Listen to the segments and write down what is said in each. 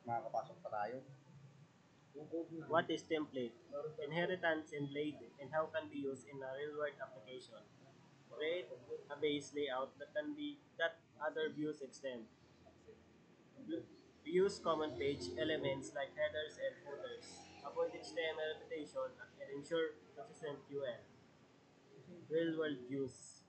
Makakapasok pa tayo. What is template? Inheritance in Blade and how can be used in a real-world application. Create a base layout that other views extend. Use common page elements like headers and footers. Avoid HTML repetition and ensure consistent UL. Real-world views.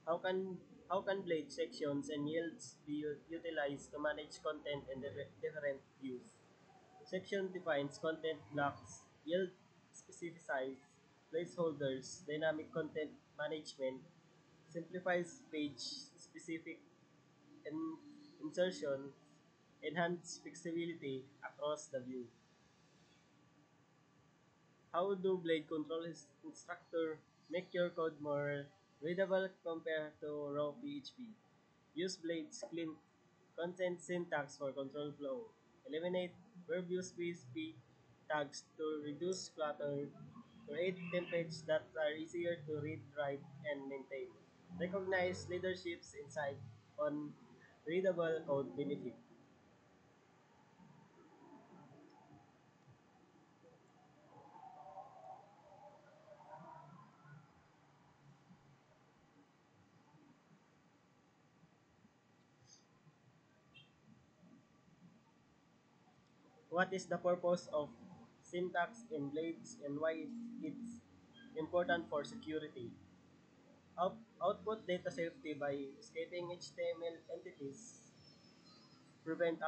How can how can blade sections and yields be utilized to manage content in different views? Section defines content blocks, yield specifies placeholders, dynamic content management, simplifies page specific insertion, enhance flexibility across the view. How do Blade control instructor make your code more readable compared to raw PHP? Use Blade's clean content syntax for control flow. Eliminate verbose PHP tags to reduce clutter. Create templates that are easier to read, write, and maintain. Recognize leadership's insight on readable code benefit. What is the purpose of syntax in Blades and why it's important for security? Output data safety by escaping HTML entities, prevent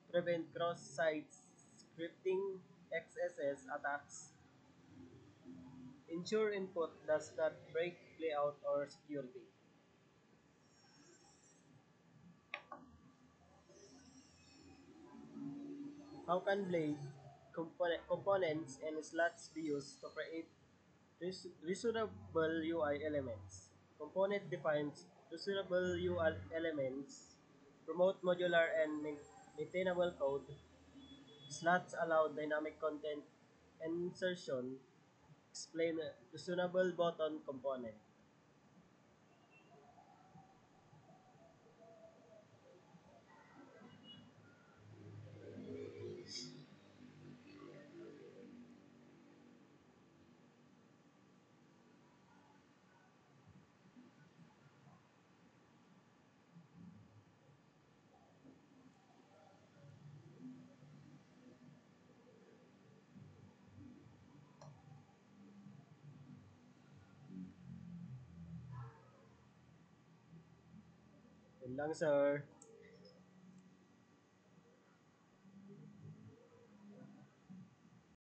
prevent cross-site scripting, XSS attacks, ensure input does not break layout or security. How can Blade components and slots be used to create reusable UI elements? Component defines reusable UI elements, promote modular and maintainable code. Slots allow dynamic content insertion. Explain reusable button component. Yun lang, sir.